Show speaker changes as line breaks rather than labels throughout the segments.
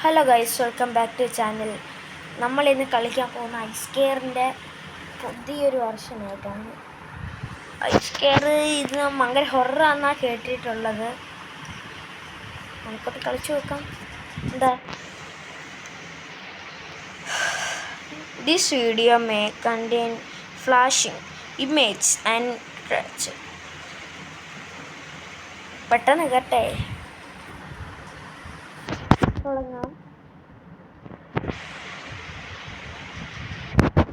Hello guys, welcome back to channel. നമ്മൾ ഇന്ന് കളിക്കാൻ പോകുന്ന ഐസ് കെയറിൻ്റെ പുതിയൊരു വെർഷനായിട്ടാണ്. ഐസ് കെയർ ഇത് ഭയങ്കര ഹൊററാണെന്നാണ് കേട്ടിട്ടുള്ളത്. നമുക്കത് കളിച്ചു നോക്കാം. എന്താ this video may contain flashing image and scratch. പെട്ടെന്ന് കേട്ടെ തുടങ്ങാം.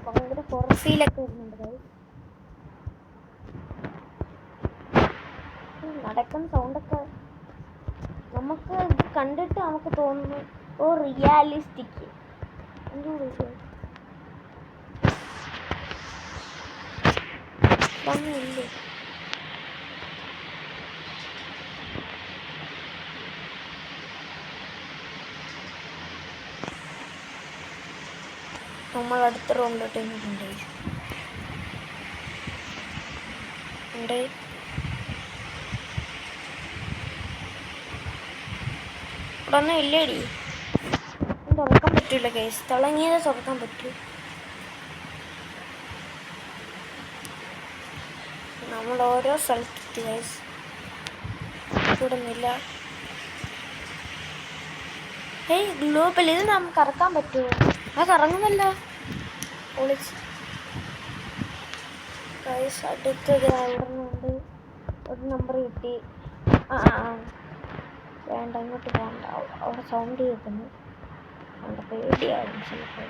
ഭയങ്കര ഫോറസിലൊക്കെ വരുന്നുണ്ട്. നടക്കുന്ന സൗണ്ടൊക്കെ നമുക്ക് ഇത് കണ്ടിട്ട് നമുക്ക് തോന്നുന്നു ഓ റിയാലിസ്റ്റിക്. ഒന്നുമില്ലേ? നമ്മൾ അടുത്ത റൂമിലോട്ട് ഉണ്ട്. ഇവിടെ ഒന്നും ഇല്ലേടി. തുറക്കാൻ പറ്റൂല കേസ്. തിളങ്ങിയത് തുറക്കാൻ പറ്റൂ. നമ്മൾ ഓരോ സ്ഥലത്തെത്തി കേസ്. ഇവിടെ ഒന്നുമില്ല. ഏയ് ഗ്ലോബൽ, ഇത് നമുക്ക് കറക്കാൻ പറ്റുമോ? ആ കറങ്ങുന്നല്ലോ. പൊളിച്ച് കേസ്. അടുത്തത് ഇവിടുന്നുണ്ട്. ഒരു നമ്പർ കിട്ടി. വേണ്ട, ഇങ്ങോട്ട് പോകണ്ട. അവിടെ സൗണ്ട് കേൾക്കുന്നു. അവിടെ പേടിയാവും ചിലപ്പോൾ.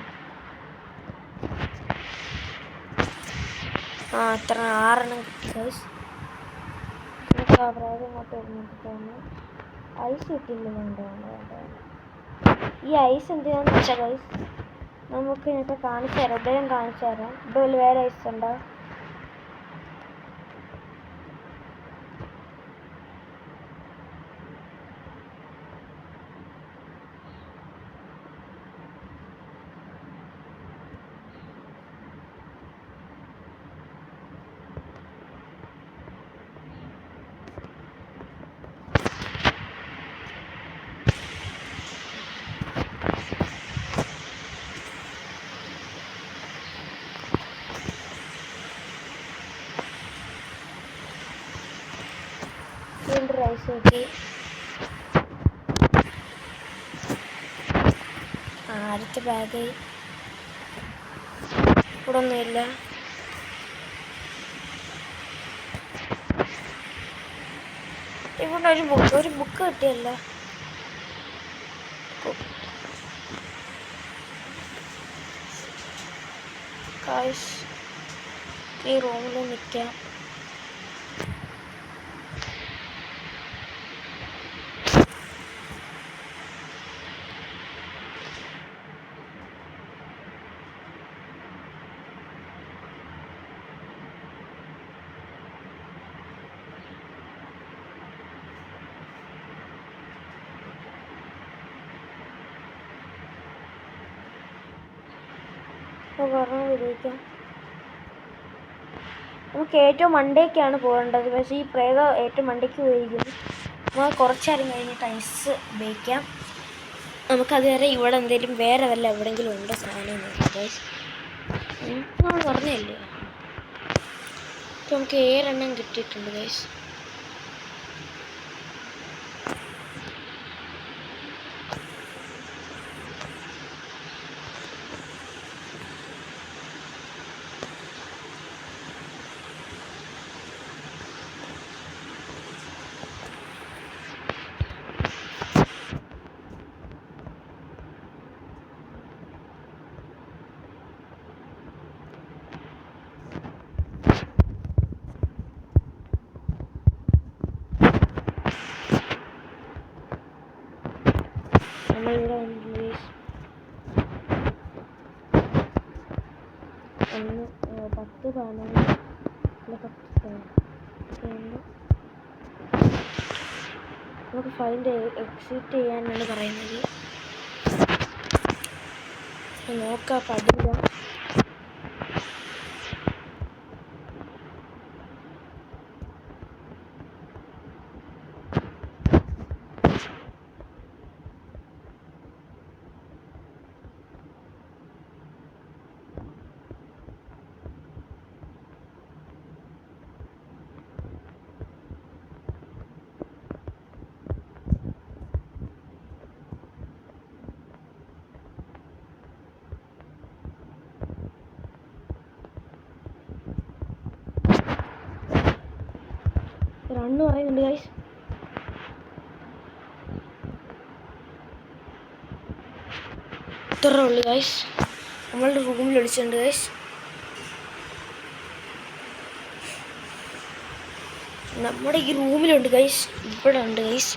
അത്ര 6 കിട്ടി ഗൈസ്. അതായത് ഇങ്ങോട്ട് വരുന്നത് തോന്നുന്നു. ഐസ് കിട്ടിയില്ല. വേണ്ട വേണ്ട വേണ്ട വേണ്ട. ഈ ഐസ് എന്തിനാന്ന് വെച്ചാൽ ഗൈസ്, നമുക്ക് ഇങ്ങനത്തെ കാണിച്ചു തരാം. ഉദയം കാണിച്ചു തരാം. ഇവിടെ വേറെ ഐസ് ഉണ്ടോ? റൈസ് നോക്കി. അടുത്ത ബാഗ് ഇവിടെ ഒന്നുമില്ല. ഇവിടെ ഒരു ബുക്ക് കിട്ടിയല്ല. ഈ റൂമിൽ നിൽക്കാം. പറഞ്ഞു വിജയിക്കാം. നമുക്ക് ഏറ്റവും മണ്ടേക്കാണ് പോകേണ്ടത്. പക്ഷേ ഈ പ്രേതം ഏറ്റവും മണ്ടയ്ക്ക് പോയിരിക്കുന്നു. നമുക്ക് കുറച്ചേരം കഴിഞ്ഞിട്ട് ഐസ് ഉപയോഗിക്കാം. നമുക്കതുവരെ ഇവിടെ എന്തെങ്കിലും വേറെ വല്ല എവിടെയെങ്കിലും ഉണ്ടോ സാധനം നോക്കാം. നമ്മൾ പറഞ്ഞല്ലേ, ഇപ്പം നമുക്ക് 7 എണ്ണം കിട്ടിയിട്ടുണ്ട് ഗൈസ്. നമ്മളിവിടെ വന്നിട്ടുണ്ട്. 10 സാധനങ്ങൾ. നമുക്ക് ഫൈൻഡ് എക്സിറ്റ് ചെയ്യാനാണ് പറയുന്നത്. നോക്കാം. പഠിക്കാം. കണ്ണ് പറയുന്നുണ്ട് ഗൈസ്. ഇത്രേ ഉള്ളു ഗൈസ്. നമ്മളുടെ റൂമിൽ വിളിച്ചിട്ടുണ്ട് ഗൈസ്. നമ്മുടെ ഈ റൂമിലുണ്ട് ഗൈസ്. ഇവിടെ ഉണ്ട് ഗൈസ്.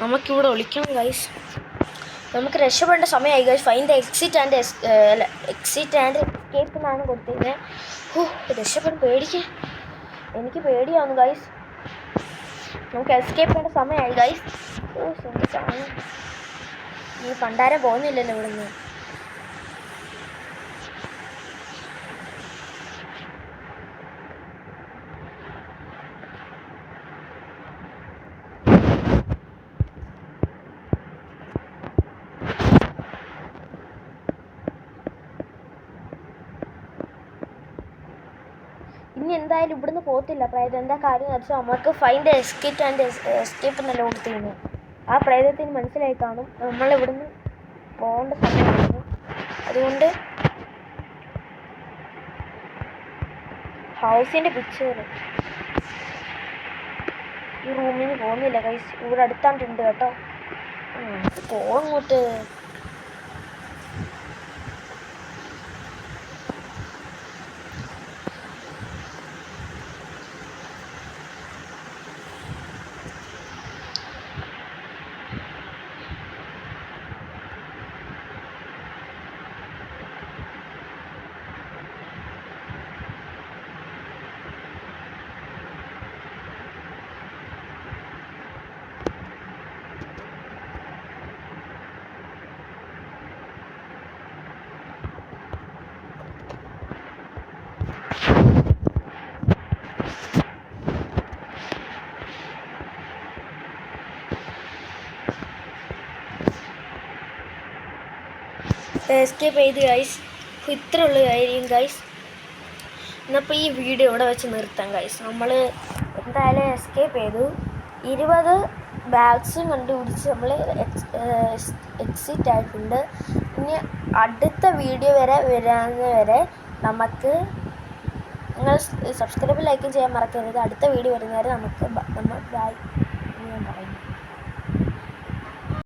നമുക്കിവിടെ ഒളിക്കണം ഗൈസ്. നമുക്ക് രക്ഷപ്പെടേണ്ട സമയമായി guys. Find the exit and exit and escape എന്നാണ് കൊടുത്തിരുന്നത്. രക്ഷപ്പെടാൻ എനിക്ക് പേടിയാവുന്നു ഗൈസ്. നമുക്ക് എസ്കേപ്പ് ചെയ്യേണ്ട സമയമായി ഗൈസ്. ഈ പണ്ടാരം പോകുന്നില്ലല്ലോ ഇവിടെ നിന്ന്. ഇനി എന്തായാലും ഇവിടുന്ന് പോകത്തില്ല പ്രേതം. എന്താ കാര്യം എന്ന് വെച്ചാൽ നമുക്ക് ഫൈൻഡ് എസ്കേപ്പ് ആൻഡ് എസ്കേപ്പ് എന്നല്ല കൊടുത്തിരുന്നു. ആ പ്രേതത്തിന് മനസ്സിലായി കാണും നമ്മളിവിടുന്ന് പോകേണ്ട സമയമായിരുന്നു. അതുകൊണ്ട് ഹൗസിൻ്റെ പിക്ചർ ഈ റൂമിൽ നിന്ന് പോകുന്നില്ല ഗൈസ്. ഇവിടെ അടുത്തായിട്ടുണ്ട് കേട്ടോ. പോങ്ങോട്ട്. എസ്കേപ്പ് ചെയ്ത് ഗൈസ്. ഇത്ര ഉള്ളു കാര്യം ഗൈസ്. എന്നപ്പോൾ ഈ വീഡിയോ ഇവിടെ വെച്ച് നിർത്താം ഗൈസ്. നമ്മൾ എന്തായാലും എസ്കേപ്പ് ചെയ്തു. 20 ബാഗ്സും കണ്ടുപിടിച്ച് നമ്മൾ എക്സിറ്റ് ആയിട്ടുണ്ട്. ഇനി അടുത്ത വീഡിയോ വരെ നമുക്ക് നിങ്ങൾ സബ്സ്ക്രൈബ് ലൈക്കും ചെയ്യാൻ മറക്കരുത്. അടുത്ത വീഡിയോ വരുന്നവരെ നമ്മൾ ബൈ.